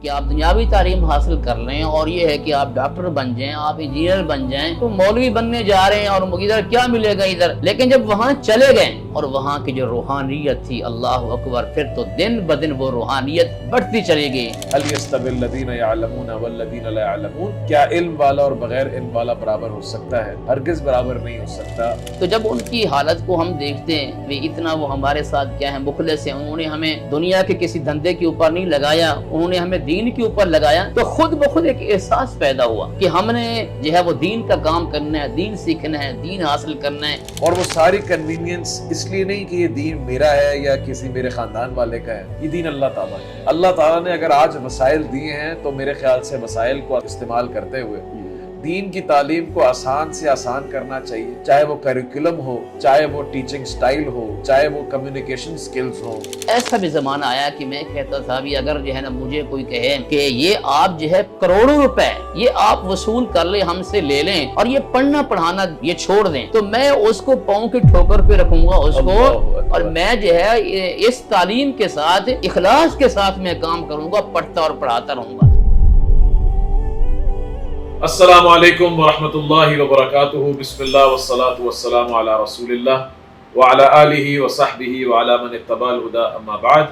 کہ آپ دنیاوی تعلیم حاصل کر لیں اور یہ ہے کہ آپ ڈاکٹر بن جائیں، آپ انجینئر بن جائیں، تو مولوی بننے جا رہے ہیں اور ادھر کیا ملے گا ادھر. لیکن جب وہاں چلے گئے اور وہاں کی جو روحانیت تھی، اللہ اکبر، پھر تو دن بدن وہ روحانیت بڑھتی چلی گئی. هل يستوي الذين يعلمون والذين لا يعلمون، کیا علم والا اور بغیر علم والا برابر ہو سکتا ہے؟ ہرگز برابر نہیں ہو سکتا. تو جب ان کی حالت کو ہم دیکھتے ہیں کہ اتنا وہ ہمارے ساتھ کیا ہے مخلص ہیں، انہوں نے ہمیں دنیا کے کسی دھندے کے اوپر نہیں لگایا، انہوں نے ہمیں دین کے اوپر لگایا، تو خود بخود ایک احساس پیدا ہوا کہ ہم نے جو ہے وہ دین کا کام کرنا ہے، دین سیکھنا ہے، دین حاصل کرنا ہے. اور وہ ساری کنوینئنس اس لیے نہیں کہ یہ دین میرا ہے یا کسی میرے خاندان والے کا ہے، یہ دین اللہ تعالیٰ ہے. اللہ تعالیٰ نے اگر آج وسائل دیے ہیں تو میرے خیال سے وسائل کو استعمال کرتے ہوئے دین کی تعلیم کو آسان سے آسان کرنا چاہیے، چاہے وہ کریکولم ہو، چاہے وہ ٹیچنگ سٹائل ہو، چاہے وہ کمیونیکیشن سکلز ہو. ایسا بھی زمانہ آیا کہ میں کہتا تھا بھی اگر جو ہے نا مجھے کوئی کہے کہ یہ آپ جو ہے کروڑوں روپے یہ آپ وصول کر لیں، ہم سے لے لیں اور یہ پڑھنا پڑھانا یہ چھوڑ دیں، تو میں اس کو پاؤں کی ٹھوکر پہ رکھوں گا اس کو، اور میں جو ہے اس تعلیم کے ساتھ اخلاص کے ساتھ میں کام کروں گا، پڑھتا اور پڑھاتا رہوں گا. السلام علیکم ورحمۃ اللہ وبرکاتہ. بسم اللہ والصلاة والسلام علی رسول اللہ وعلی آلہ وصحبہ وعلی من اتبع الہدی، اما بعد.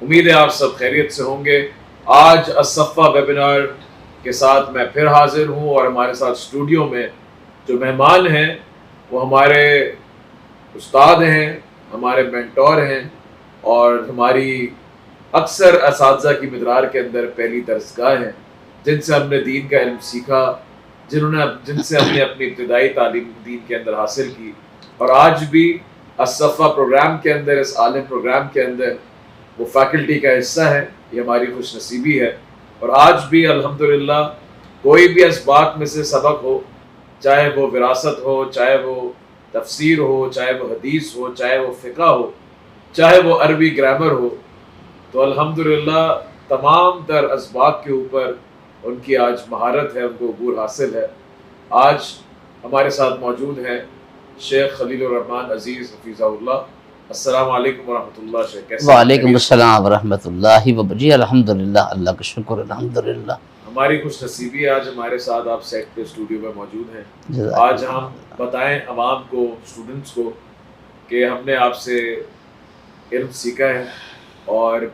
امید ہے آپ سب خیریت سے ہوں گے. آج الصفہ ویبینار کے ساتھ میں پھر حاضر ہوں اور ہمارے ساتھ اسٹوڈیو میں جو مہمان ہیں وہ ہمارے استاد ہیں، ہمارے مینٹور ہیں اور ہماری اکثر اساتذہ کی مدرار کے اندر پہلی درسگاہ ہیں، جن سے ہم نے دین کا علم سیکھا، جن سے ہم نے اپنی ابتدائی تعلیم دین کے اندر حاصل کی، اور آج بھی الصفہ پروگرام کے اندر، اس عالم پروگرام کے اندر وہ فیکلٹی کا حصہ ہے. یہ ہماری خوش نصیبی ہے. اور آج بھی الحمدللہ کوئی بھی اسباق میں سے سبق ہو، چاہے وہ وراثت ہو، چاہے وہ تفسیر ہو، چاہے وہ حدیث ہو، چاہے وہ فقہ ہو، چاہے وہ عربی گرامر ہو، تو الحمدللہ تمام تر اسباق کے اوپر ان کی آج مہارت ہے، ان کو عبور حاصل ہے. آج ہمارے ساتھ موجود ہیں شیخ خلیل الرحمن عزیز حفیظہ اللہ. السلام علیکم ورحمۃ اللہ. شیخ کیسے ہیں؟ وعلیکم السلام ورحمۃ اللہ وبرکاتہ. جی الحمدللہ، اللہ کا شکر، الحمدللہ. ہماری خوش نصیبی ہے آج ہمارے ساتھ آپ سیٹ پہ اسٹوڈیو میں موجود ہیں. جزاک آج ہم بتائیں عوام کو، اسٹوڈنٹس کو، کہ ہم نے آپ سے علم سیکھا ہے اور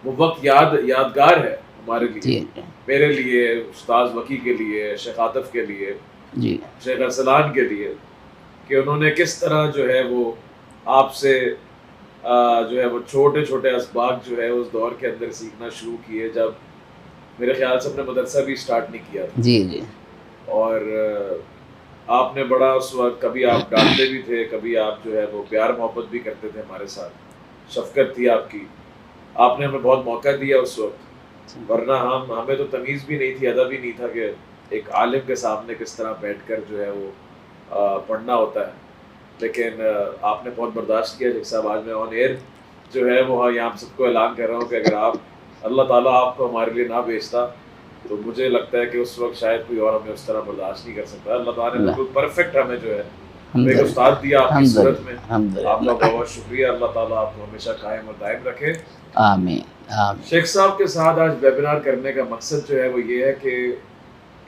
وہ وقت یادگار ہے ہمارے لیے، جی میرے لیے، استاذ وکی کے لیے، شیخ عاطف کے لیے، جی شیخ ارسلان کے لیے، کہ انہوں نے کس طرح جو ہے وہ آپ سے جو ہے وہ چھوٹے چھوٹے اسباق جو ہے اس دور کے اندر سیکھنا شروع کیے، جب میرے خیال سے اپنے مدرسہ بھی سٹارٹ نہیں کیا تھا. جی جی اور آپ نے بڑا اس وقت، کبھی آپ ڈانٹتے بھی تھے، کبھی آپ جو ہے وہ پیار محبت بھی کرتے تھے ہمارے ساتھ، شفقت تھی آپ کی. آپ نے ہمیں بہت موقع دیا اس وقت، ورنہ ہمیں تو تمیز بھی نہیں تھی، ادب بھی نہیں تھا کہ ایک عالم کے سامنے کس طرح بیٹھ کر جو ہے وہ پڑھنا ہوتا ہے. لیکن آپ نے بہت برداشت کیا. جیسے صاحب آج میں آن ایئر جو ہے وہ یہاں سب کو اعلان کر رہا ہوں کہ اگر اللہ تعالیٰ آپ کو ہمارے لیے نہ بھیجتا تو مجھے لگتا ہے کہ اس وقت شاید کوئی اور ہمیں اس طرح برداشت نہیں کر سکتا. اللہ تعالیٰ نے بالکل پرفیکٹ ہمیں جو ہے ایک استاد دیا آپ کی صورت میں. آپ کا بہت شکریہ. اللہ تعالیٰ آپ کو ہمیشہ قائم اور دائم رکھے. آمین آمین. شیخ صاحب کے ساتھ آج ویبینار کرنے کا مقصد جو ہے وہ یہ ہے کہ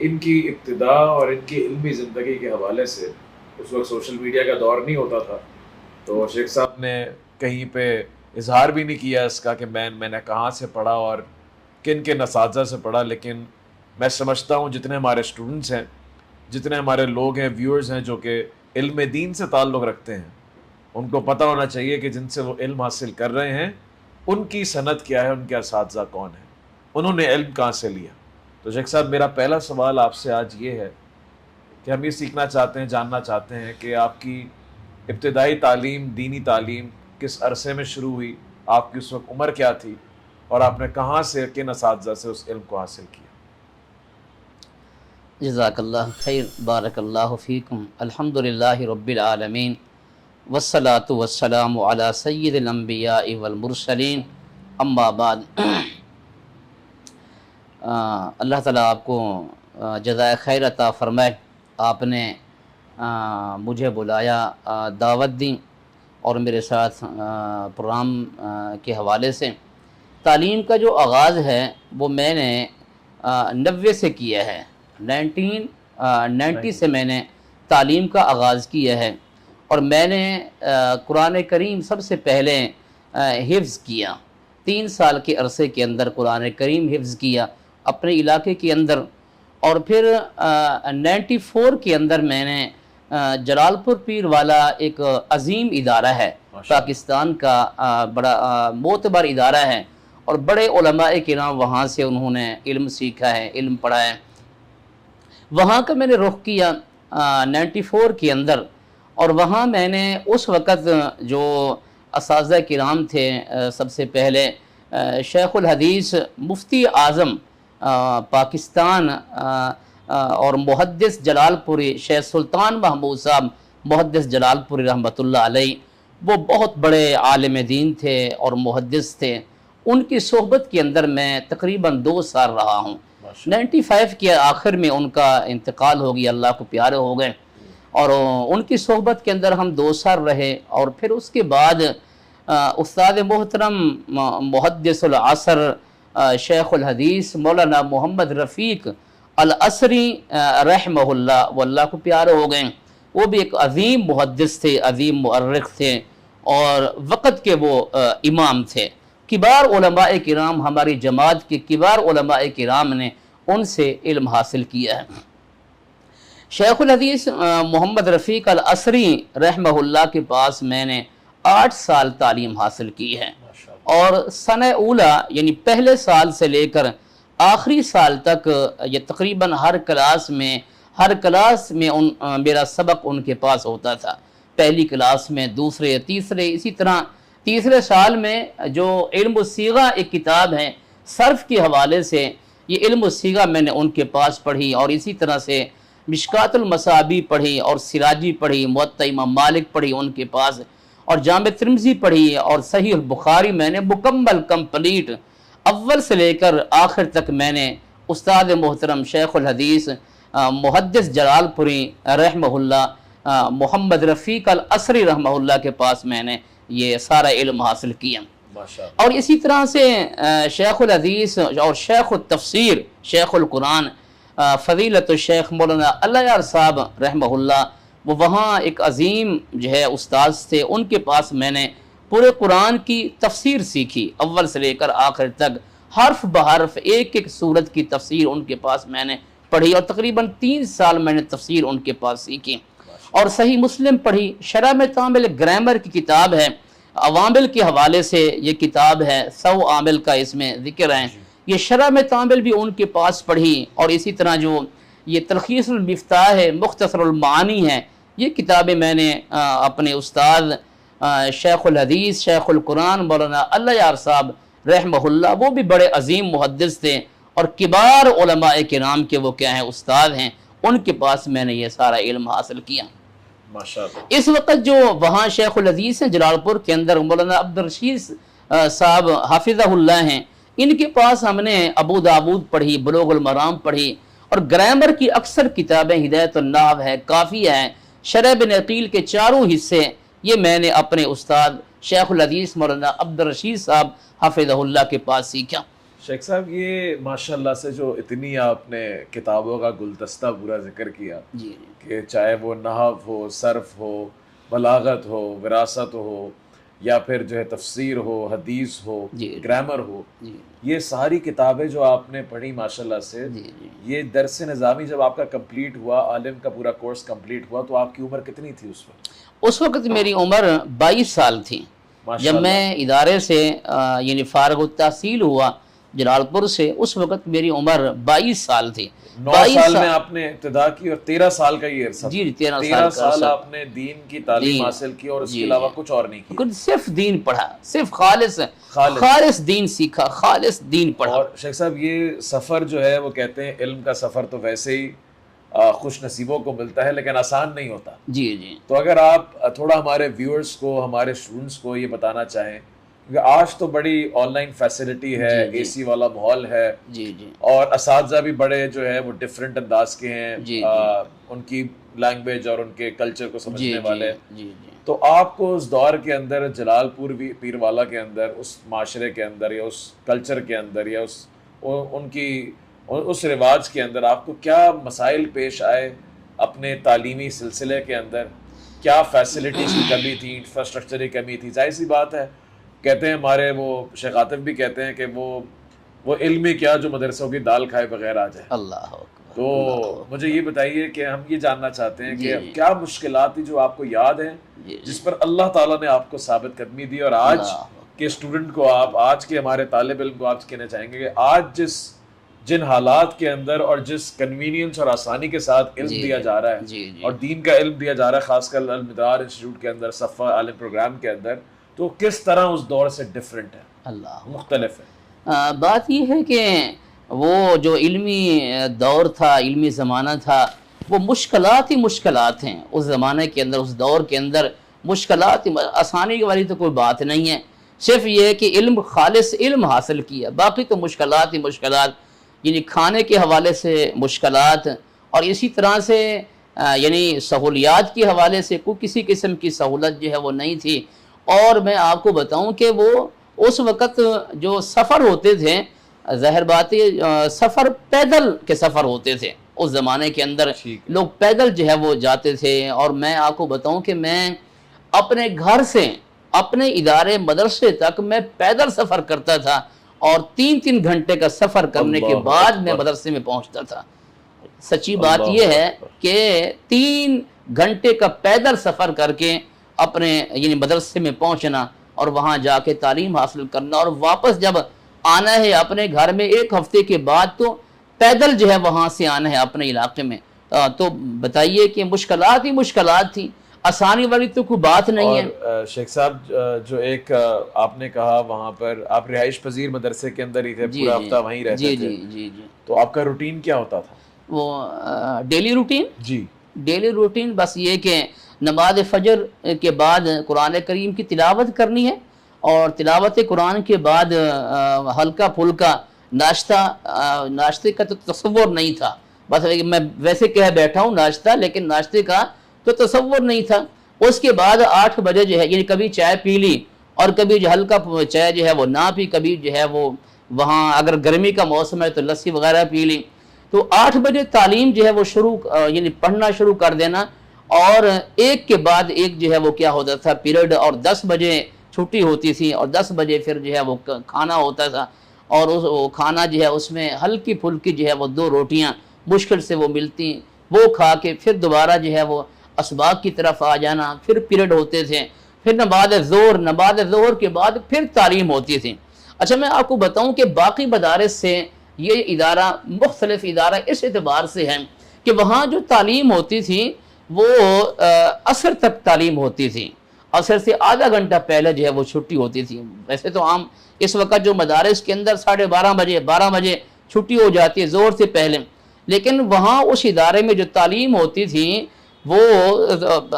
ان کی ابتدا اور ان کی علمی زندگی کے حوالے سے، اس وقت سوشل میڈیا کا دور نہیں ہوتا تھا، تو شیخ صاحب نے کہیں پہ اظہار بھی نہیں کیا اس کا کہ میں نے کہاں سے پڑھا اور کن کے اساتذہ سے پڑھا. لیکن میں سمجھتا ہوں جتنے ہمارے اسٹوڈنٹس ہیں، جتنے ہمارے لوگ ہیں، ویورز ہیں جو کہ علم دین سے تعلق رکھتے ہیں، ان کو پتہ ہونا چاہیے کہ جن سے وہ علم حاصل کر رہے ہیں ان کی سند کیا ہے، ان کے اساتذہ کون ہیں، انہوں نے علم کہاں سے لیا. تو شیخ صاحب میرا پہلا سوال آپ سے آج یہ ہے کہ ہم یہ سیکھنا چاہتے ہیں، جاننا چاہتے ہیں کہ آپ کی ابتدائی تعلیم، دینی تعلیم کس عرصے میں شروع ہوئی، آپ کی اس وقت عمر کیا تھی، اور آپ نے کہاں سے، کن اساتذہ سے اس علم کو حاصل کیا. جزاک اللہ خیر، بارک اللہ فیکم. الحمدللہ رب العالمین، والصلاة والسلام علی سید الانبیاء والمرسلین، اما بعد. اللہ تعالیٰ آپ کو جزائے خیر عطا فرمائے. آپ نے مجھے بلایا، دعوت دی، اور میرے ساتھ پروگرام کے حوالے سے تعلیم کا جو آغاز ہے وہ میں نے 90 سے کیا ہے، 1990 سے میں نے تعلیم کا آغاز کیا ہے، اور میں نے قرآن کریم سب سے پہلے حفظ کیا، 3 سال کے عرصے کے اندر قرآن کریم حفظ کیا اپنے علاقے کے اندر، اور پھر 94 کے اندر میں نے جلال پور پیر والا ایک عظیم ادارہ ہے پاکستان کا، بڑا معتبر ادارہ ہے، اور بڑے علماء کرام وہاں سے انہوں نے علم سیکھا ہے، علم پڑھا ہے، وہاں کا میں نے رخ کیا 94 کے اندر، اور وہاں میں نے اس وقت جو اساتذہ کرام تھے، سب سے پہلے شیخ الحدیث مفتی اعظم پاکستان اور محدث جلال پوری شیخ سلطان محمود صاحب محدث جلال پوری رحمۃ اللہ علیہ، وہ بہت بڑے عالم دین تھے اور محدث تھے، ان کی صحبت کے اندر میں تقریباً 2 سال رہا ہوں۔ 95 کے آخر میں ان کا انتقال ہو گیا، اللہ کو پیارے ہو گئے، اور ان کی صحبت کے اندر ہم 2 سال رہے، اور پھر اس کے بعد استاد محترم محدث العصر شیخ الحدیث مولانا محمد رفیق العصری رحمہ اللہ، وہ اللہ کو پیارے ہو گئے، وہ بھی ایک عظیم محدث تھے، عظیم مؤرخ تھے، اور وقت کے وہ امام تھے۔ کبار علماء کرام، ہماری جماعت کے کبار علماء کرام نے ان سے علم حاصل کیا ہے۔ شیخ الحدیث محمد رفیق العصری رحمہ اللہ کے پاس میں نے 8 سال تعلیم حاصل کی ہے، اور سنہ اولا یعنی پہلے سال سے لے کر آخری سال تک یہ تقریباً ہر کلاس میں میرا سبق ان کے پاس ہوتا تھا، پہلی کلاس میں، دوسرے، تیسرے، اسی طرح تیسرے سال میں جو علم الصیغہ ایک کتاب ہے صرف کے حوالے سے، یہ علم الصیغہ میں نے ان کے پاس پڑھی، اور اسی طرح سے مشکات المصابیح پڑھی، اور سراجی پڑھی، موطا امام مالک پڑھی ان کے پاس، اور جامع ترمذی پڑھی، اور صحیح البخاری میں نے مکمل کمپلیٹ اول سے لے کر آخر تک میں نے استاد محترم شیخ الحدیث محدث جلال پوری رحمہ اللہ محمد رفیق العصری رحمہ اللہ کے پاس میں نے یہ سارا علم حاصل کیا۔ اور اسی طرح سے شیخ الحدیث اور شیخ التفسیر شیخ القرآن فضیلت الشیخ مولانا اللہ یار صاحب رحمہ اللہ، وہ وہاں ایک عظیم جو ہے استاذ تھے، ان کے پاس میں نے پورے قرآن کی تفسیر سیکھی، اول سے لے کر آخر تک حرف بحرف ایک ایک سورت کی تفسیر ان کے پاس میں نے پڑھی، اور تقریباً 3 سال میں نے تفسیر ان کے پاس سیکھی، اور صحیح مسلم پڑھی، شرح میں تعامل گرامر کی کتاب ہے، عوامل کے حوالے سے یہ کتاب ہے، 100 عامل کا اس میں ذکر ہے، یہ شرح میں تعامل بھی ان کے پاس پڑھی، اور اسی طرح جو یہ تلخیص المفتاح ہے، مختصر المعانی ہے، یہ کتابیں میں نے اپنے استاد شیخ الحدیث شیخ القرآن مولانا اللہ یار صاحب رحمہ اللہ، وہ بھی بڑے عظیم محدث تھے، اور کبار علماء کرام کے وہ کیا ہیں استاد ہیں، ان کے پاس میں نے یہ سارا علم حاصل کیا۔ ماشاءاللہ۔ اس وقت جو وہاں شیخ الحدیث ہیں جلال پور کے اندر، مولانا عبدالرشید صاحب حافظہ اللہ ہیں، ان کے پاس ہم نے ابو داود پڑھی، بلوغ المرام پڑھی، اور گرامر کی اکثر کتابیں ہدایت النحو ہے، کافی ہے، شرح بن عقیل کے 4 حصے، یہ میں نے اپنے استاد شیخ الحدیث مولانا عبدالرشید صاحب حافظہ اللہ کے پاس سیکھا۔ شیخ صاحب، یہ ماشاءاللہ سے جو اتنی آپ نے کتابوں کا گلدستہ پورا ذکر کیا، جی کہ چاہے وہ نحو ہو، صرف ہو، بلاغت ہو، وراثت ہو، یا پھر جو ہے تفسیر ہو، حدیث ہو، گرامر ہو، یہ ساری کتابیں جو آپ نے پڑھی ماشاءاللہ سے، یہ درس نظامی جب آپ کا کمپلیٹ ہوا، عالم کا پورا کورس کمپلیٹ ہوا، تو آپ کی عمر کتنی تھی اس وقت؟ اس وقت میری عمر 22 سال تھی، جب میں ادارے سے یعنی فارغ التحصیل ہوا جلال پور سے، اس وقت میری عمر 22 سال تھی۔ 9 سال میں آپ نے ابتدا کی، اور 13 سال کا یہ عرصہ، جی 13 سال آپ نے دین کی تعلیم حاصل کی، اور اس کے علاوہ کچھ اور نہیں کیا، صرف دین پڑھا، صرف خالص دین سیکھا، خالص دین پڑھا۔ اور شیخ صاحب، یہ سفر جو ہے، وہ کہتے ہیں علم کا سفر تو ویسے ہی خوش نصیبوں کو ملتا ہے، لیکن آسان نہیں ہوتا۔ جی تو اگر آپ تھوڑا ہمارے ویورز کو، ہمارے اسٹوڈنٹس کو یہ بتانا چاہیں، کیونکہ آج تو بڑی آن لائن فیسلٹی ہے، اے سی والا ماحول ہے، اور اساتذہ بھی بڑے جو ہے وہ ڈفرینٹ انداز کے ہیں، ان کی لینگویج اور ان کے کلچر کو سمجھنے والے، تو آپ کو اس دور کے اندر جلال پور پیروالا کے اندر اس معاشرے کے اندر یا اس کلچر کے اندر یا اس رواج کے اندر آپ کو کیا مسائل پیش آئے اپنے تعلیمی سلسلے کے اندر؟ کیا فیسلٹیز کی کمی تھی، انفراسٹرکچر کی کمی تھی؟ ظاہر سی بات ہے، کہتے ہیں ہمارے وہ شیخ عاطف بھی کہتے ہیں کہ وہ علم ہی کیا جو مدرسوں کی دال کھائے بغیر آ جائے۔ اللہ اکبر۔ تو مجھے یہ بتائیے کہ ہم یہ جاننا چاہتے ہیں کہ کیا مشکلات تھی جو آپ کو یاد ہیں جس پر اللہ تعالیٰ نے آپ کو ثابت قدمی دی، اور آج کے اسٹوڈنٹ کو آپ، آج کے ہمارے طالب علم کو آپ کہنا چاہیں گے کہ آج جن حالات کے اندر اور جس کنوینئنس اور آسانی کے ساتھ علم دیا جا رہا ہے اور دین کا علم دیا جا رہا ہے، خاص کر المدار انسٹیٹیوٹ کے اندر، صفا عالم پروگرام کے اندر، تو کس طرح اس دور سے ڈفرینٹ ہے، اللہ مختلف ہے؟ بات یہ ہے کہ وہ جو علمی دور تھا، علمی زمانہ تھا، وہ مشکلات ہی مشکلات ہیں اس زمانے کے اندر، اس دور کے اندر مشکلات، آسانی والی تو کوئی بات نہیں ہے، صرف یہ ہے کہ علم، خالص علم حاصل کیا، باقی تو مشکلات ہی مشکلات، یعنی کھانے کے حوالے سے مشکلات، اور اسی طرح سے یعنی سہولیات کے حوالے سے کوئی کسی قسم کی سہولت جو ہے وہ نہیں تھی۔ اور میں آپ کو بتاؤں کہ وہ اس وقت جو سفر ہوتے تھے، ظاہر بات ہے سفر پیدل کے سفر ہوتے تھے اس زمانے کے اندر، لوگ پیدل جو ہے وہ جاتے تھے۔ اور میں آپ کو بتاؤں کہ میں اپنے گھر سے اپنے ادارے مدرسے تک میں پیدل سفر کرتا تھا، اور 3 گھنٹے کا سفر کرنے کے بعد میں مدرسے میں پہنچتا تھا۔ سچی بات یہ ہے کہ 3 گھنٹے کا پیدل سفر کر کے اپنے یعنی مدرسے میں پہنچنا اور وہاں جا کے تعلیم حاصل کرنا، اور واپس جب آنا ہے اپنے گھر میں 1 ہفتے کے بعد تو پیدل جو ہے وہاں سے آنا ہے اپنے علاقے میں۔ تو بتائیے کہ مشکلات ہی مشکلات تھی، آسانی والی تو کوئی بات نہیں ہے۔ شیخ صاحب جو ایک آپ نے کہا وہاں پر آپ رہائش پذیر مدرسے کے اندر ہی تھے، پورا ہفتہ وہیں رہتے تھے، جی، تو آپ کا روٹین کیا ہوتا تھا؟ وہ ڈیلی روٹین، جی ڈیلی روٹین بس یہ کہ نماز فجر کے بعد قرآن کریم کی تلاوت کرنی ہے، اور تلاوت قرآن کے بعد ہلکا پھلکا ناشتے کا تو تصور نہیں تھا، بس میں ویسے کہہ بیٹھا ہوں ناشتہ، لیکن ناشتے کا تو تصور نہیں تھا۔ اس کے بعد 8 بجے جو ہے یعنی کبھی چائے پی لی، اور کبھی جو ہلکا چائے جو ہے وہ نہ پی، کبھی جو ہے وہ وہاں اگر گرمی کا موسم ہے تو لسی وغیرہ پی لی۔ تو 8 بجے تعلیم جو ہے وہ یعنی پڑھنا شروع کر دینا، اور ایک کے بعد ایک جو ہے وہ کیا ہوتا تھا پیریڈ، اور 10 بجے چھٹی ہوتی تھی، اور 10 بجے پھر جو ہے وہ کھانا ہوتا تھا، اور وہ کھانا جو ہے اس میں ہلکی پھلکی جو ہے وہ 2 روٹیاں مشکل سے وہ ملتی، وہ کھا کے پھر دوبارہ جو ہے وہ اسباق کی طرف آ جانا، پھر پیریڈ ہوتے تھے، پھر نماز ظہر کے بعد پھر تعلیم ہوتی تھی۔ اچھا میں آپ کو بتاؤں کہ باقی مدارس سے یہ ادارہ مختلف ادارہ اس اعتبار سے ہے کہ وہاں جو تعلیم ہوتی تھی وہ عصر تک تعلیم ہوتی تھی، عصر سے آدھا گھنٹہ پہلے جو ہے وہ چھٹی ہوتی تھی۔ ویسے تو عام اس وقت جو مدارس کے اندر 12:30 بجے چھٹی ہو جاتی ہے ظہر سے پہلے، لیکن وہاں اس ادارے میں جو تعلیم ہوتی تھی وہ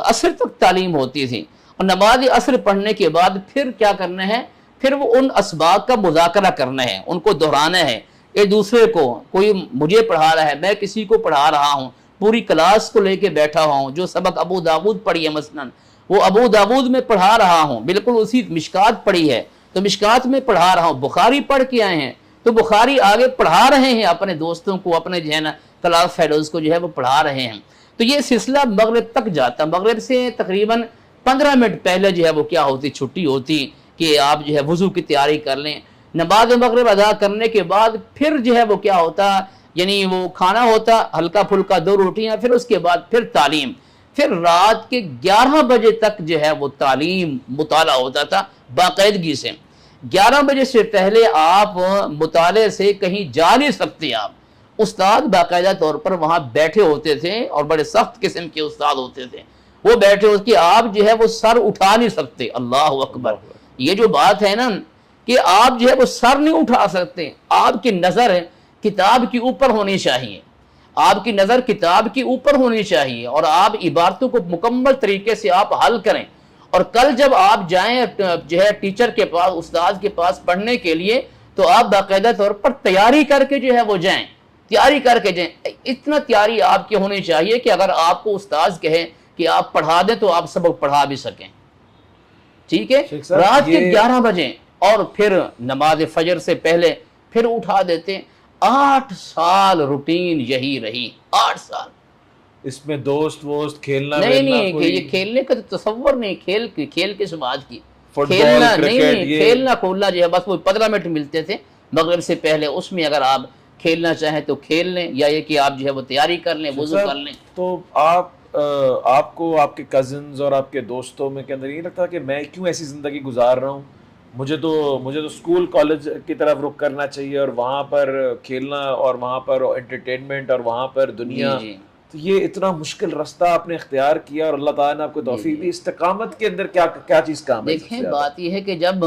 عصر تک تعلیم ہوتی تھی، اور نماز عصر پڑھنے کے بعد پھر کیا کرنا ہے، پھر وہ ان اسباق کا مذاکرہ کرنا ہے، ان کو دہرانا ہے ایک دوسرے کو، کوئی مجھے پڑھا رہا ہے، میں کسی کو پڑھا رہا ہوں، پوری کلاس کو لے کے بیٹھا ہوا ہوں، جو سبق ابو داود پڑھی ہے مثلاً وہ ابو داود میں پڑھا رہا ہوں، بالکل اسی مشکات پڑھی ہے تو مشکات میں پڑھا رہا ہوں، بخاری پڑھ کے آئے ہیں تو بخاری آگے پڑھا رہے ہیں اپنے دوستوں کو، اپنے جو ہے نا کلاس فیلوز کو جو ہے وہ پڑھا رہے ہیں۔ تو یہ سلسلہ مغرب تک جاتا، مغرب سے تقریباً 15 منٹ پہلے جو ہے وہ کیا ہوتی، چھٹی ہوتی کہ آپ جو ہے وضو کی تیاری کر لیں۔ نماز مغرب ادا کرنے کے بعد پھر جو ہے وہ کیا ہوتا، یعنی وہ کھانا ہوتا ہلکا پھلکا 2 روٹیاں، پھر اس کے بعد پھر تعلیم، پھر رات کے 11 بجے تک جو ہے وہ تعلیم مطالعہ ہوتا تھا باقاعدگی سے۔ 11 بجے سے پہلے آپ مطالعے سے کہیں جا نہیں سکتے، آپ استاد باقاعدہ طور پر وہاں بیٹھے ہوتے تھے، اور بڑے سخت قسم کے استاد ہوتے تھے، وہ بیٹھے ہوتے کہ آپ جو ہے وہ سر اٹھا نہیں سکتے۔ اللہ اکبر، یہ جو بات ہے نا کہ آپ جو ہے وہ سر نہیں اٹھا سکتے، آپ کی نظر کتاب کے اوپر ہونی چاہیے، آپ کی نظر کتاب کے اوپر ہونی چاہیے، اور آپ عبارتوں کو مکمل طریقے سے آپ حل کریں، اور کل جب آپ جائیں جو ہے ٹیچر کے پاس، استاد کے پاس پڑھنے کے لیے، تو آپ باقاعدہ طور پر تیاری کر کے جو ہے وہ جائیں، تیاری کر کے جائیں۔ اتنا تیاری آپ کی ہونی چاہیے کہ اگر آپ کو استاد کہے کہ آپ پڑھا دیں تو آپ سبق پڑھا بھی سکیں۔ ٹھیک ہے، شیخ صاحب رات کے یہ 11 بجے، اور پھر نماز فجر سے پہلے پھر اٹھا دیتے. 8 سال روٹین یہی رہی، 8 سال. اس میں دوست ووست کھیلنا نہیں ویلنا نہیں، کہ کوئی یہ کھیلنے کا تو تصور نہیں. کھیل کس بات کی؟ فٹ بال کھیلنا نہیں کرکٹ نہیں، یہ کھیلنا کھولنا جو ہے بس وہ 15 منٹ ملتے تھے مغرب سے پہلے، اس میں اگر آپ کھیلنا چاہیں تو کھیل لیں، یا یہ کہ آپ جو ہے وہ تیاری کر لیں، وضو کر لیں. تو آپ کو آپ کے کزنز اور آپ کے دوستوں میں کے اندر یہ لگتا کہ میں کیوں ایسی زندگی گزار رہا ہوں، مجھے تو اسکول کالج کی طرف رخ کرنا چاہیے اور وہاں پر کھیلنا اور وہاں پر انٹرٹینمنٹ اور وہاں پر دنیا. جی تو یہ اتنا مشکل رستہ آپ نے اختیار کیا اور اللہ تعالیٰ نے آپ کو توفیق دی. استقامت کے اندر کیا چیز کام ہے؟ دیکھیں بات یہ ہے کہ جب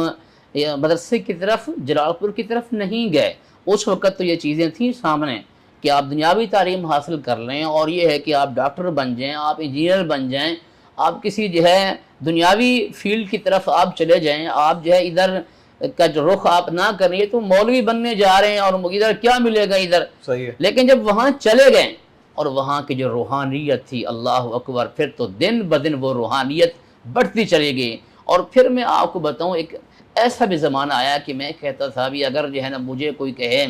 مدرسے کی طرف، جلال پور کی طرف نہیں گئے، اس وقت تو یہ چیزیں تھیں سامنے کہ آپ دنیاوی تعلیم حاصل کر لیں، اور یہ ہے کہ آپ ڈاکٹر بن جائیں، آپ انجینئر بن جائیں، آپ کسی جو ہے دنیاوی فیلڈ کی طرف آپ چلے جائیں، آپ جو ہے ادھر کا جو رخ آپ نہ کریں. تو مولوی بننے جا رہے ہیں اور ادھر کیا ملے گا ادھر. صحیح ہے. لیکن جب وہاں چلے گئے اور وہاں کی جو روحانیت تھی، اللہ اکبر، پھر تو دن بدن وہ روحانیت بڑھتی چلی گئی. اور پھر میں آپ کو بتاؤں، ایک ایسا بھی زمانہ آیا کہ میں کہتا تھا بھی اگر جو ہے نا مجھے کوئی کہے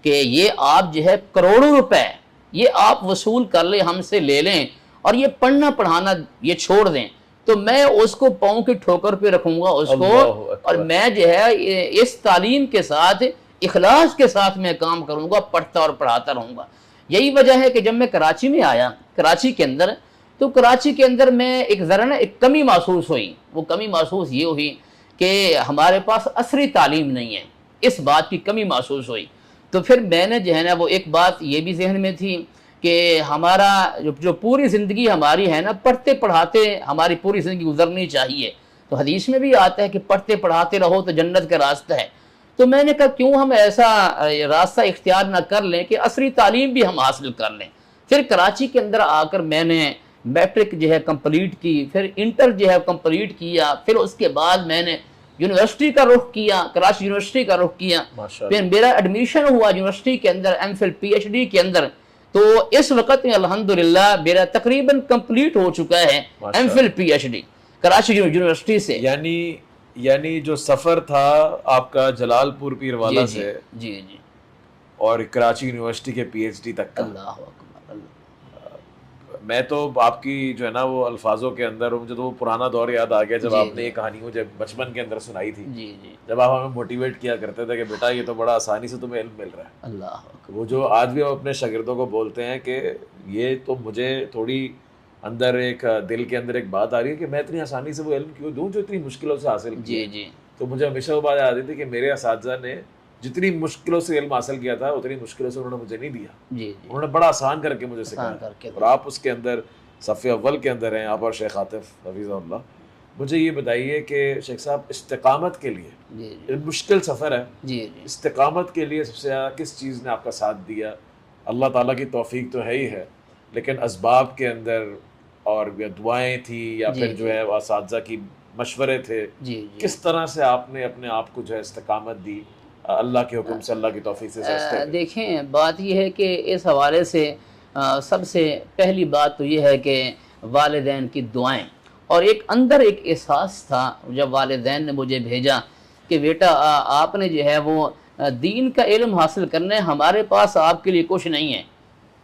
کہ یہ آپ جو ہے کروڑوں روپے یہ آپ وصول کر لیں، ہم سے لے لیں، اور یہ پڑھنا پڑھانا یہ چھوڑ دیں، تو میں اس کو پاؤں کی ٹھوکر پہ رکھوں گا اس کو، اور میں جو ہے اس تعلیم کے ساتھ اخلاص کے ساتھ میں کام کروں گا، پڑھتا اور پڑھاتا رہوں گا. یہی وجہ ہے کہ جب میں کراچی میں آیا، کراچی کے اندر میں ایک ذرا نا ایک کمی محسوس ہوئی. وہ کمی محسوس یہ ہوئی کہ ہمارے پاس عصری تعلیم نہیں ہے، اس بات کی کمی محسوس ہوئی. تو پھر میں نے جو ہے نا وہ ایک بات یہ بھی ذہن میں تھی کہ ہمارا جو پوری زندگی ہماری ہے نا، پڑھتے پڑھاتے ہماری پوری زندگی گزرنی چاہیے. تو حدیث میں بھی آتا ہے کہ پڑھتے پڑھاتے رہو تو جنت کا راستہ ہے. تو میں نے کہا کیوں ہم ایسا راستہ اختیار نہ کر لیں کہ عصری تعلیم بھی ہم حاصل کر لیں. پھر کراچی کے اندر آ کر میں نے میٹرک جو ہے کمپلیٹ کی، پھر انٹر جو ہے کمپلیٹ کیا، پھر اس کے بعد میں نے یونیورسٹی کا رخ کیا، کراچی یونیورسٹی کا رخ کیا. پھر میرا ایڈمیشن ہوا یونیورسٹی کے اندر، M Phil P H D کے اندر. تو اس وقت میں الحمدللہ میرا تقریباً کمپلیٹ ہو چکا ہے M Phil P H D Karachi university سے. یعنی جو سفر تھا آپ کا جلال پور پیر والا سے جی اور کراچی یونیورسٹی کے پی ایچ ڈی تک کا، اللہ اکبر. میں تو آپ کی جو ہے نا وہ الفاظوں کے اندر مجھے تو وہ پرانا دور یاد آ گیا جب آپ نے یہ کہانی مجھے بچپن کے اندر سنائی تھی. جب آپ ہمیں موٹیویٹ کیا کرتے تھے کہ بیٹا یہ تو بڑا آسانی سے تمہیں علم مل رہا ہے. اللہ اکبر. وہ جو آج بھی آپ اپنے شاگردوں کو بولتے ہیں کہ یہ تو مجھے تھوڑی اندر ایک دل کے اندر ایک بات آ رہی ہے کہ میں اتنی آسانی سے وہ علم کیوں دوں جو اتنی مشکلوں سے حاصل کیا. تو مجھے ہمیشہ وہ بات آتی تھی کہ میرے اساتذہ نے جتنی مشکلوں سے علم حاصل کیا تھا اتنی مشکلوں سے انہوں نے مجھے نہیں دیا. انہوں نے بڑا آسان کر کے مجھے سکھایا. اور آپ اس کے اندر صف اول کے اندر ہیں، آپ اور شیخ عاطف حفیظ اللہ. مجھے یہ بتائیے کہ شیخ صاحب استقامت کے لیے مشکل سفر ہے، استقامت کے لیے سب سے زیادہ کس چیز نے آپ کا ساتھ دیا؟ اللہ تعالیٰ کی توفیق تو ہے ہی ہے، لیکن اسباب کے اندر اور دعائیں تھیں یا پھر جو ہے اساتذہ کی مشورے تھے، کس طرح سے آپ نے اپنے آپ کو جو ہے استقامت دی اللہ کے حکم سے، اللہ کی توفیق سے؟ دیکھیں بات یہ ہے کہ اس حوالے سے سب سے پہلی بات تو یہ ہے کہ والدین کی دعائیں، اور ایک اندر ایک احساس تھا جب والدین نے مجھے بھیجا کہ بیٹا آپ نے جو ہے وہ دین کا علم حاصل کرنا ہے، ہمارے پاس آپ کے لیے کچھ نہیں ہے.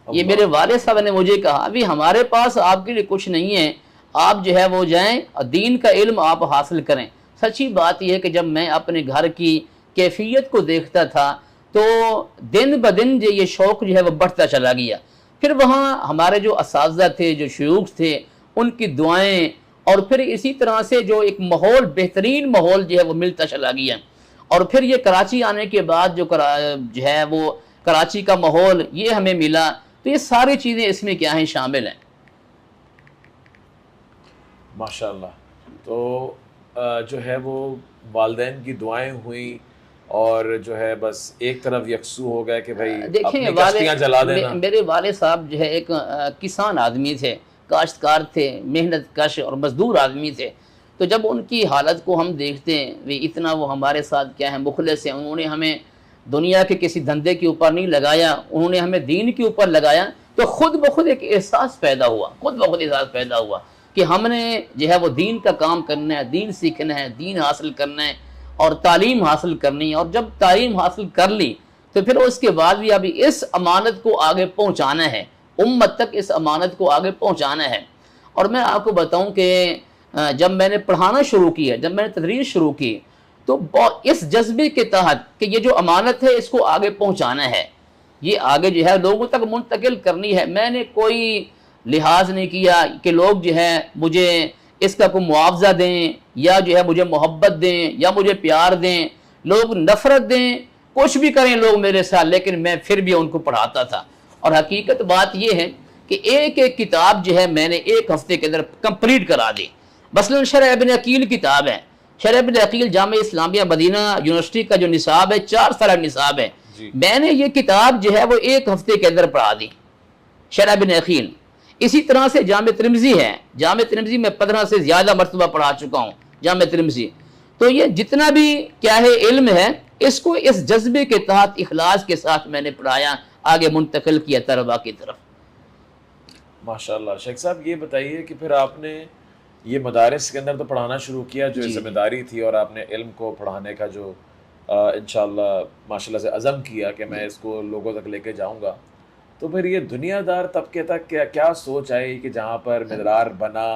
یہ میرے والد صاحب نے مجھے کہا ابھی ہمارے پاس آپ کے لیے کچھ نہیں ہے، آپ جو ہے وہ جائیں دین کا علم آپ حاصل کریں. سچی بات یہ ہے کہ جب میں اپنے گھر کی کیفیت کو دیکھتا تھا تو دن بدن جو یہ شوق جو ہے وہ بڑھتا چلا گیا. پھر وہاں ہمارے جو اساتذہ تھے، جو شیوخ تھے، ان کی دعائیں، اور پھر اسی طرح سے جو ایک ماحول، بہترین ماحول جو ہے وہ ملتا چلا گیا. اور پھر یہ کراچی آنے کے بعد جو ہے وہ کراچی کا ماحول یہ ہمیں ملا. تو یہ ساری چیزیں اس میں کیا ہیں شامل ہیں. ماشاءاللہ. تو جو ہے وہ والدین کی دعائیں ہوئیں اور جو ہے بس ایک طرف یکسو ہو گئے کہ بھائی اپنی کشتیاں جلا دینا. میرے والد صاحب جو ہے ایک کسان آدمی تھے، کاشتکار تھے، محنت کش اور مزدور آدمی تھے. تو جب ان کی حالت کو ہم دیکھتے ہیں اتنا وہ ہمارے ساتھ کیا ہے مخلص ہیں، انہوں نے ہمیں دنیا کے کسی دھندے کے اوپر نہیں لگایا، انہوں نے ہمیں دین کے اوپر لگایا. تو خود بخود ایک احساس پیدا ہوا، کہ ہم نے جو ہے وہ دین کا کام کرنا ہے, دین سیکھنا ہے, دین حاصل کرنا ہے اور تعلیم حاصل کرنی ہے, اور جب تعلیم حاصل کر لی تو پھر اس کے بعد بھی ابھی اس امانت کو آگے پہنچانا ہے, امت تک اس امانت کو آگے پہنچانا ہے. اور میں آپ کو بتاؤں کہ جب میں نے پڑھانا شروع کیا, جب میں نے تدریس شروع کی, تو اس جذبے کے تحت کہ یہ جو امانت ہے اس کو آگے پہنچانا ہے, یہ آگے جو ہے لوگوں تک منتقل کرنی ہے, میں نے کوئی لحاظ نہیں کیا کہ لوگ جو ہے مجھے اس کا کوئی معاوضہ دیں یا جو ہے مجھے محبت دیں یا مجھے پیار دیں, لوگ نفرت دیں, کچھ بھی کریں لوگ میرے ساتھ, لیکن میں پھر بھی ان کو پڑھاتا تھا. اور حقیقت بات یہ ہے کہ ایک ایک کتاب جو ہے میں نے ایک ہفتے کے اندر کمپلیٹ کرا دی. مثلا شرح ابن عقیل کتاب ہے, شرح ابن عقیل جامعہ اسلامیہ مدینہ یونیورسٹی کا جو نصاب ہے 4 سالہ نصاب ہے, میں نے یہ کتاب جو ہے وہ ایک ہفتے کے اندر پڑھا دی, شرح ابن عقیل. اسی طرح سے جامع ترمذی ہے, جامع ترمذی میں 15 سے زیادہ مرتبہ پڑھا چکا ہوں جامع ترمذی. تو یہ جتنا بھی کیا ہے علم ہے اس کو اس جذبے کے تحت اخلاص کے ساتھ میں نے پڑھایا, آگے منتقل کیا طلباء کی طرف. ماشاءاللہ. شیخ صاحب یہ بتائیے کہ پھر آپ نے یہ مدارس کے اندر تو پڑھانا شروع کیا, جو ذمہ داری تھی, اور آپ نے علم کو پڑھانے کا جو انشاءاللہ ماشاءاللہ سے عزم کیا کہ میں اس کو لوگوں تک لے کے جاؤں گا, تو پھر یہ دنیا دار طبقے تک کیا سوچ آئی کہ جہاں پر مدرار بنا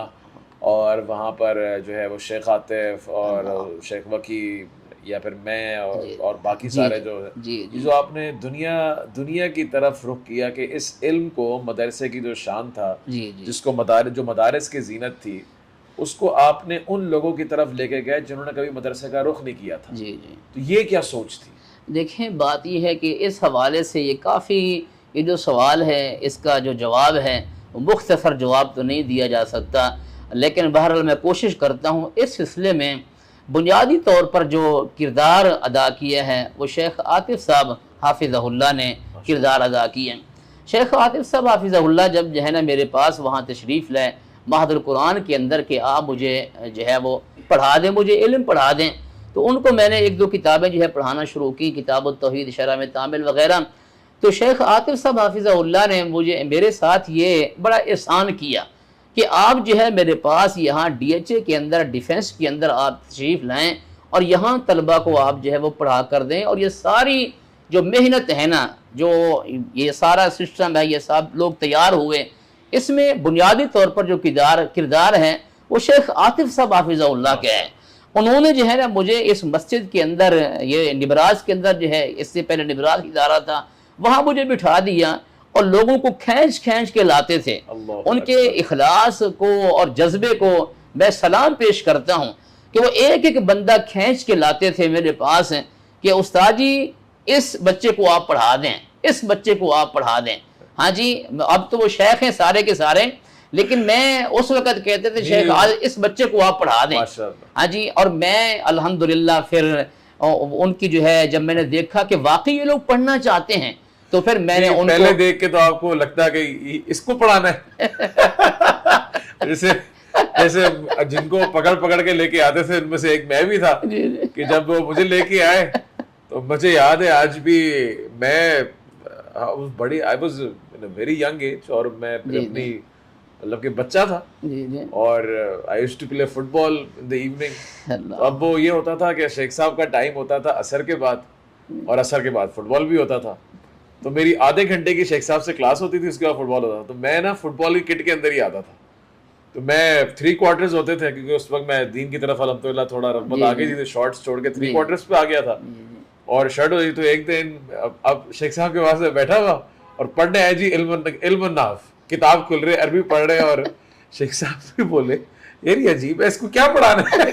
اور وہاں پر جو ہے وہ شیخ عاطف اور شیخ وکی یا پھر میں اور باقی سارے جو آپ نے دنیا کی طرف رخ کیا کہ اس علم کو مدرسے کی جو شان تھا, جس کو مدارس کی زینت تھی, اس کو آپ نے ان لوگوں کی طرف لے کے گئے جنہوں نے کبھی مدرسے کا رخ نہیں کیا تھا. تو یہ کیا سوچ تھی؟ دیکھیں بات یہ ہے کہ اس حوالے سے یہ کافی, یہ جو سوال ہے اس کا جو جواب ہے مختصر جواب تو نہیں دیا جا سکتا, لیکن بہرحال میں کوشش کرتا ہوں. اس سلسلے میں بنیادی طور پر جو کردار ادا کیا ہے وہ شیخ عاطف صاحب حافظہ اللہ نے کردار ادا کیا. شیخ عاطف صاحب حافظہ اللہ جب جو ہے نا میرے پاس وہاں تشریف لائے معہد القرآن کے اندر کہ آپ مجھے جو ہے وہ پڑھا دیں, مجھے علم پڑھا دیں, تو ان کو میں نے 1-2 کتابیں جو ہے پڑھانا شروع کی, کتاب التوحید, شرح میں تعامل وغیرہ. تو شیخ عاطف صاحب حافظہ اللہ نے میرے ساتھ یہ بڑا احسان کیا کہ آپ جو ہے میرے پاس یہاں DHA کے اندر, ڈیفنس کے اندر آپ تشریف لائیں اور یہاں طلبہ کو آپ جو ہے وہ پڑھا کر دیں. اور یہ ساری جو محنت ہے نا, جو یہ سارا سسٹم ہے, یہ سب لوگ تیار ہوئے, اس میں بنیادی طور پر جو کردار ہے وہ شیخ عاطف صاحب حافظہ اللہ کے ہے. انہوں نے جو ہے نا مجھے اس مسجد کے اندر, یہ نبراز کے اندر جو ہے, اس سے پہلے نبراز ادارہ تھا, وہاں مجھے بٹھا دیا اور لوگوں کو کھینچ کے لاتے تھے. ان کے اخلاص کو اور جذبے کو میں سلام پیش کرتا ہوں کہ وہ ایک ایک بندہ کھینچ کے لاتے تھے میرے پاس کہ استاد جی اس بچے کو آپ پڑھا دیں, اس بچے کو آپ پڑھا دیں. ہاں جی, اب تو وہ شیخ ہیں سارے کے سارے, لیکن میں اس وقت کہتے تھے شیخ اس بچے کو آپ پڑھا دیں. ہاں جی, اور میں الحمدللہ پھر ان کی جو ہے جب میں نے دیکھا کہ واقعی یہ لوگ پڑھنا چاہتے ہیں تو پھر میں نے ان پہلے دیکھ کے تو آپ کو لگتا ہے کہ اس کو پڑھانا ہے. جیسے جن کو پکڑ کے لے کے آتے تھے ان میں سے ایک میں بھی تھا کہ جب وہ مجھے لے کے آئے تو مجھے یاد ہے آج بھی, میں بڑی I was in a very young age, اور میں اپنی مطلب کہ بچہ تھا اور I used to play football in the evening. اب وہ یہ ہوتا تھا کہ شیخ صاحب کا ٹائم ہوتا تھا عصر کے بعد, اور عصر کے بعد فٹ بال بھی ہوتا تھا, تو میری آدھے گھنٹے کی شیخ صاحب سے کلاس ہوتی تھی, اس کے بعد فٹ بال ہوتا تھا. تو میں نا فٹ بال کی کٹ کے اندر ہی آتا تھا, تو میں 3 کوارٹرز ہوتے تھے کیونکہ اس وقت میں دین کی طرف الحمدللہ تھوڑا رغبت آ گئی تھی, شارٹس چھوڑ کے 3 کوارٹرز پہ آ گیا تھا اور شرٹ ہوئی. تو ایک دن اب شیخ صاحب کے پاس میں بیٹھا ہوا اور پڑھنے آئے جی علم النحو, کتاب کھل رہے, عربی پڑھ رہے, اور شیخ صاحب سے بولے یار یہ عجیب ہے, اس کو کیا پڑھانا ہے,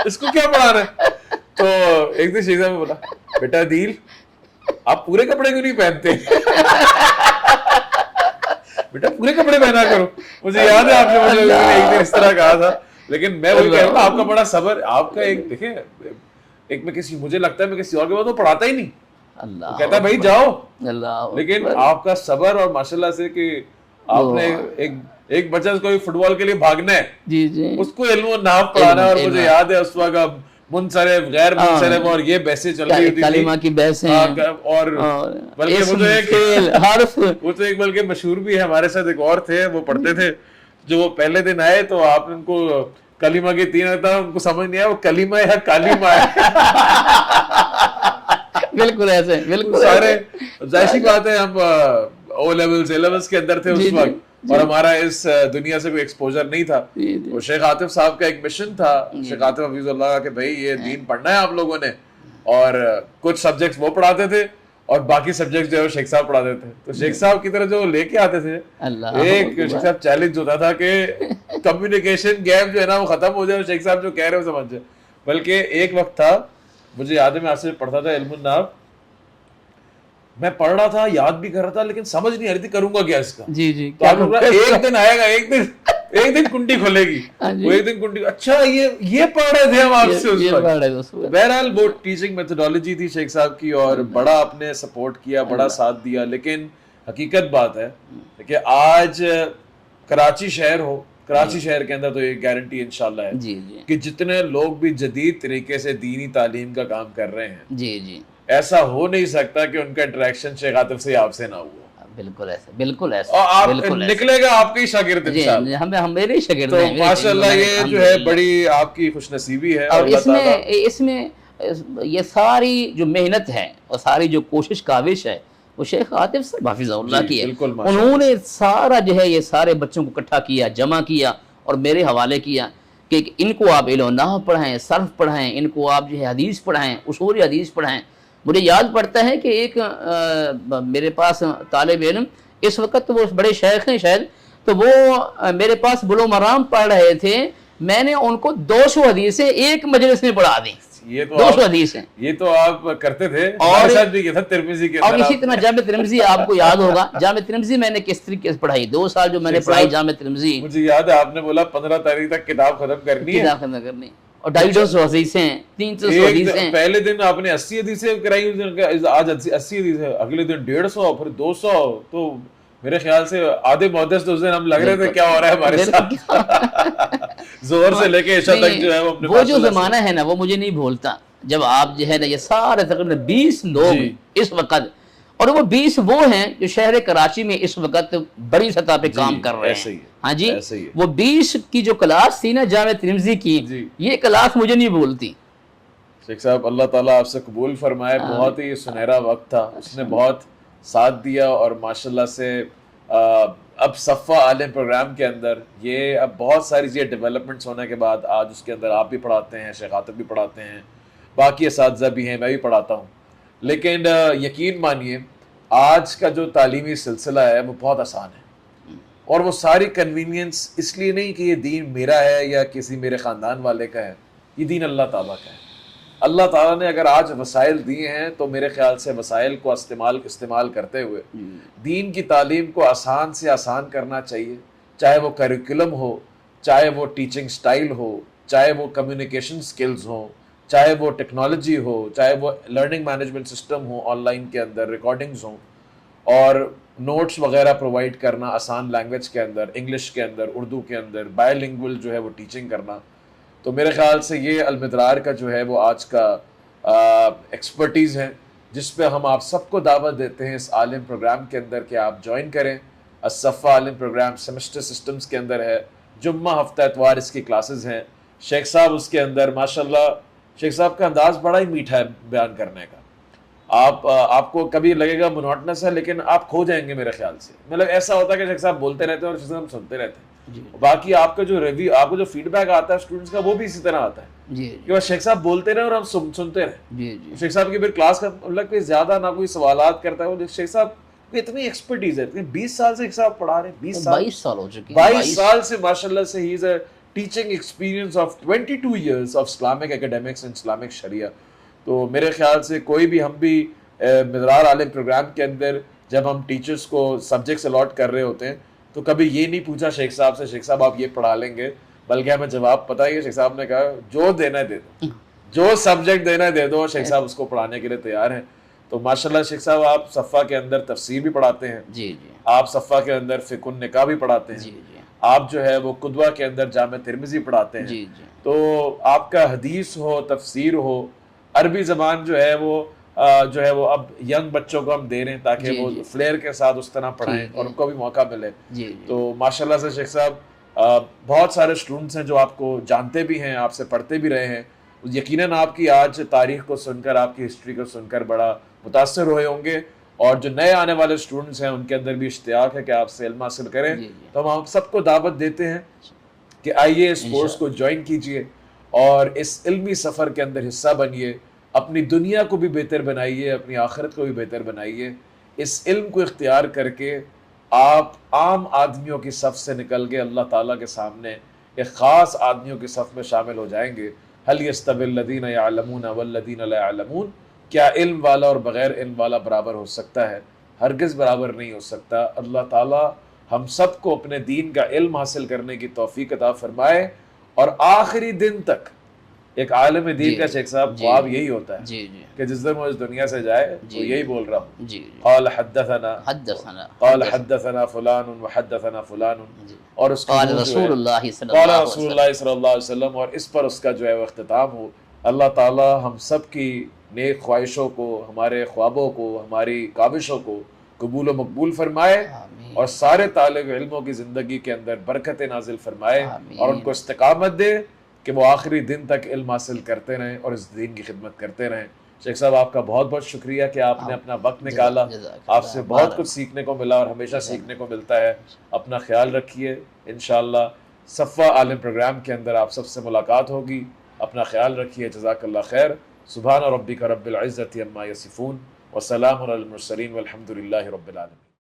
اس کو کیا پڑھانا ہے. تو ایک دن شیخ صاحب نے بولا بیٹا دیل آپ پورے کپڑے کیوں نہیں پہنتے, بیٹا پورے کپڑے پہنا کرو. مجھے یاد ہے آپ نے مجھے ایک دن اس طرح کہا تھا, لیکن میں وہی کہہ رہا ہوں آپ کا بڑا صبر, آپ کا ایک دیکھیں, ایک میں مجھے لگتا ہے میں کسی اور کے بعد وہ پڑھاتا ہی نہیں, کہتا ہے بھائی جاؤ, لیکن آپ کا صبر اور ماشاءاللہ سے کہ آپ نے ایک بچہ کوئی فٹ بال کے لیے بھاگنا ہے اس کو علم و نحو پڑھانا. اور مجھے یاد ہے اس وقت منصرف غیر منصرف اور یہ بحثیں چل رہی تھی, کلمہ کی بحثیں, اور بلکہ وہ تو ایک بلکہ مشہور بھی ہے ہمارے ساتھ ایک اور تھے, وہ پڑھتے تھے جو وہ پہلے دن آئے تو آپ نے ان کو کلیمہ کی 3 تھا، ان کو سمجھ نہیں آیا وہ کلیمہ ہے یا کالیمہ ہے. بالکل ایسے، بالکل سارے ظاہر سی بات ہے ہم او لیولز اے لیولز کے اندر تھے اس وقت، اور ہمارا اس دنیا سے کوئی ایکسپوجر نہیں تھا. وہ شیخ عاطف صاحب کا ایک مشن تھا، شیخ عاطف حفیظ اللہ کا، کہ بھائی یہ دین پڑھنا ہے آپ لوگوں نے، اور کچھ سبجیکٹس وہ پڑھاتے تھے اور باقی سبجیکٹس جو ہے شیخ صاحب پڑھاتے تھے. تو شیخ صاحب کی طرح جو لے کے آتے تھے ایک شیخ صاحب چیلنج ہوتا تھا کہ کمیونیکیشن گیپ جو ہے نا وہ ختم ہو جائے، شیخ صاحب جو کہہ رہے ہو سمجھ جائے. بلکہ ایک وقت تھا مجھے یاد ہے، میں آپ سے پڑھتا تھا علم الناف، میں پڑھ رہا تھا یاد بھی کر رہا تھا لیکن سمجھ نہیں آ رہی تھی کروں گا کیا اس کا. جی جی تو ایک دن آئے گا، ایک دن کنڈی کھلے گی، وہ ایک دن کنڈی، اچھا یہ پڑھ رہے تھے ہم آپ سے اس وقت. بہرحال وہ ٹیچنگ میتھڈالوجی تھی شیخ صاحب کی، اور بڑا آپ نے سپورٹ کیا، بڑا ساتھ دیا. لیکن حقیقت بات ہے کہ آج کراچی شہر ہو، کراچی شہر کے اندر تو یہ گارنٹی انشاءاللہ ہے کہ جتنے لوگ بھی جدید طریقے سے دینی تعلیم کا کام کر رہے ہیں، جی جی، ایسا ہو نہیں سکتا کہ ان کا انٹریکشن شیخ عاطف سے آپ سے نہ ہوا. بالکل ایسا، بالکل ایسا، اور آپ نکلے گا آپ کے ہی شاگرد انشاءاللہ. ہم میرے ہی شاگرد تو ہیں ماشاءاللہ یہ جو ہے بڑی آپ کی خوش نصیبی ہے. اور اس میں یہ ساری جو محنت ہے اور ساری جو کوشش کاوش ہے وہ شیخ عاطف صاحب حفظہ اللہ کی ہے. انہوں نے سارا جو ہے یہ سارے بچوں کو اکٹھا کیا، جمع کیا اور میرے حوالے کیا کہ ان کو آپ علم و نحو پڑھائیں، صرف پڑھائیں، ان کو آپ جو ہے حدیث پڑھائیں، اصول حدیث پڑھائیں. مجھے یاد پڑتا ہے کہ ایک میرے پاس طالب علم، اس وقت وہ بڑے شیخ ہیں شاید، تو وہ میرے پاس بلوغ المرام پڑھ رہے تھے، میں نے ان کو 200 حدیثیں ایک مجلس میں پڑھا دی. یہ تو 200 حدیثیں یہ تو آپ کرتے تھے، ہمارے ساتھ بھی یہ تھا ترمذی کے اور اسی طرح جامع ترمذی آپ کو یاد ہوگا، جامع ترمذی میں نے کس طریقے سے پڑھائی، 2 سال جو میں نے پڑھائی جامع ترمذی. مجھے یاد ہے آپ نے بولا 15 تاریخ تک کتاب ختم کرنی ہے، کتاب ختم کرنی، اور 250 حدیثیں، 300 حدیثیں. پہلے دن آپ نے 80 حدیثیں کرائی، آج 80 حدیثیں، اگلے دن 150، پھر 200. تو میرے خیال سے آدھے محدث تو اس دن ہم لگ رہے تھے کیا ہو رہا ہے ہمارے ساتھ. زہر سے لے کے عشاء تک جو ہے وہ جو زمانہ ہے نا وہ مجھے نہیں بھولتا، جب آپ جو ہے نا یہ سارے تقریباً 20 لوگ اس وقت، اور وہ 20 وہ ہیں جو شہر کراچی میں اس وقت بڑی سطح پہ کام کر رہے ہیں. ہاں جی، وہ 20 کی جو کلاس تھی نا جامع ترمذی کی، یہ کلاس مجھے نہیں بھولتی. شیخ صاحب اللہ تعالیٰ آپ سے قبول فرمائے. بہت ہی سنہرا وقت تھا، اس نے بہت ساتھ دیا، اور ماشاءاللہ سے اب صفا عالم پروگرام کے اندر یہ اب بہت ساری چیزیں ڈیولپمنٹس ہونے کے بعد آج اس کے اندر آپ بھی پڑھاتے ہیں، شیخ عاطف بھی پڑھاتے ہیں، باقی اساتذہ بھی ہیں، میں بھی پڑھاتا ہوں. لیکن یقین مانیے آج کا جو تعلیمی سلسلہ ہے وہ بہت آسان ہے، اور وہ ساری کنوینئنس اس لیے نہیں کہ یہ دین میرا ہے یا کسی میرے خاندان والے کا ہے، یہ دین اللہ تعالیٰ کا ہے. اللہ تعالیٰ نے اگر آج وسائل دیے ہیں تو میرے خیال سے وسائل کو استعمال کرتے ہوئے دین کی تعلیم کو آسان سے آسان کرنا چاہیے. چاہے وہ کریکولم ہو، چاہے وہ ٹیچنگ سٹائل ہو، چاہے وہ کمیونیکیشن سکلز ہوں، چاہے وہ ٹیکنالوجی ہو، چاہے وہ learning management system who, on line کے اندر ریکارڈنگز ہوں، اور نوٹس وغیرہ پرووائڈ کرنا آسان لینگویج کے اندر، انگلش کے اندر، اردو کے اندر، بائے لنگول جو ہے وہ ٹیچنگ کرنا. تو میرے خیال سے یہ المدرار کا جو ہے وہ آج کا ایکسپرٹیز ہے، جس پہ ہم آپ سب کو دعوت دیتے ہیں اس عالم پروگرام کے اندر کہ آپ جوائن کریں. الصفا عالم پروگرام سیمسٹر سسٹمز کے اندر ہے، جمعہ ہفتہ اتوار اس کی کلاسز ہیں. شیخ صاحب اس کے اندر ماشاءاللہ، شیخ صاحب کا انداز بڑا ہی میٹھا ہے بیان کرنے کا. آپ کو کبھی لگے گا منوٹنس ہے، لیکن آپ کھو جائیں گے میرے خیال سے. مطلب ایسا ہوتا ہے کہ شیخ صاحب بولتے رہتے ہیں اور شیخ صاحب سنتے رہتے ہیں. باقی آپ کا جو ریویو، آپ کو جو فیڈ بیک آتا ہے اسٹوڈنٹس کا، وہ بھی اسی طرح آتا ہے کہ بس شیخ صاحب بولتے رہے اور ہم سنتے رہے. شیخ صاحب کی پھر کلاس کا مطلب کہ زیادہ نہ کوئی سوالات کرتا ہے. وہ شیخ صاحب کی اتنی ایکسپرٹیز ہے، 20 سال سے شیخ صاحب پڑھا رہے ہیں، 22 سال ہو چکے ہیں، 22 سال سے ماشاءاللہ سے he is a teaching experience of 22 years of Islamic academics and Islamic شریعہ. تو میرے خیال سے کوئی بھی، ہم بھی مدرار عالم پروگرام کے اندر جب ہم ٹیچرز کو سبجیکٹس الاٹ کر رہے ہوتے ہیں تو کبھی یہ نہیں پوچھا شیخ صاحب سے شیخ صاحب آپ یہ پڑھا لیں گے، بلکہ ہمیں جواب پتہ ہی ہے. شیخ صاحب نے کہا جو دینا ہے دے دو، جو سبجیکٹ دینا ہے دے دو، شیخ صاحب اس کو پڑھانے کے لیے تیار ہیں. تو ماشاءاللہ شیخ صاحب آپ صفا کے اندر تفسیر بھی پڑھاتے ہیں، آپ صفا کے اندر فقہ النکاح بھی پڑھاتے ہیں، آپ جو ہے وہ قدوہ کے اندر جامع ترمذی پڑھاتے ہیں. تو آپ کا حدیث ہو، تفسیر ہو، عربی زبان جو ہے وہ اب ینگ بچوں کو ہم دے رہے ہیں تاکہ وہ فلیئر کے ساتھ اس طرح پڑھائیں اور ان کو بھی موقع ملے. تو ماشاءاللہ سے شیخ صاحب بہت سارے اسٹوڈنٹس ہیں جو آپ کو جانتے بھی ہیں، آپ سے پڑھتے بھی رہے ہیں، یقیناً آپ کی آج تاریخ کو سن کر، آپ کی ہسٹری کو سن کر بڑا متاثر ہوئے ہوں گے، اور جو نئے آنے والے اسٹوڈنٹس ہیں ان کے اندر بھی اشتیاق ہے کہ آپ سے علم حاصل کریں۔ تو ہم آپ سب کو دعوت دیتے ہیں کہ آئیے اس کورس کو جوائن کیجئے اور اس علمی سفر کے اندر حصہ بنیے، اپنی دنیا کو بھی بہتر بنائیے، اپنی آخرت کو بھی بہتر بنائیے۔ اس علم کو اختیار کر کے آپ عام آدمیوں کی صف سے نکل کے اللہ تعالیٰ کے سامنے ایک خاص آدمیوں کی صف میں شامل ہو جائیں گے۔ هل يستوي الذين يعلمون والذين لا يعلمون، کیا علم والا اور بغیر علم والا برابر ہو سکتا ہے؟ ہرگز برابر نہیں ہو سکتا۔ اللہ تعالیٰ ہم سب کو اپنے دین کا علم حاصل کرنے کی توفیق عطا فرمائے، اور آخری دن تک ایک عالم دین کا شیخ صاحب خواب یہی ہوتا ہے کہ جس دن وہ اس دنیا سے جائے تو یہی بول رہا ہوں، قال حدثنا فلان وحدثنا فلان، اور اس قال رسول اللہ صلی اللہ علیہ وسلم، اور اس پر اس کا جو ہے وہ اختتام ہو۔ اللہ تعالی ہم سب کی نیک خواہشوں کو، ہمارے خوابوں کو، ہماری کاوشوں کو قبول و مقبول فرمائے، اور سارے طالب علموں کی زندگی کے اندر برکت نازل فرمائے، اور ان کو استقامت دے کہ وہ آخری دن تک علم حاصل کرتے رہیں اور اس دین کی خدمت کرتے رہیں۔ شیخ صاحب آپ کا بہت بہت شکریہ کہ آپ نے اپنا وقت نکالا، آپ سے بہت کچھ سیکھنے کو ملا اور ہمیشہ سیکھنے کو ملتا ہے۔ اپنا خیال رکھیے، انشاءاللہ صفوہ عالم پروگرام کے اندر آپ سب سے ملاقات ہوگی۔ اپنا خیال رکھیے، جزاک اللہ خیر۔ سبحان ربک رب العزت عما یصفون، وسلام علی المرسلین والحمد للہ رب العالمین۔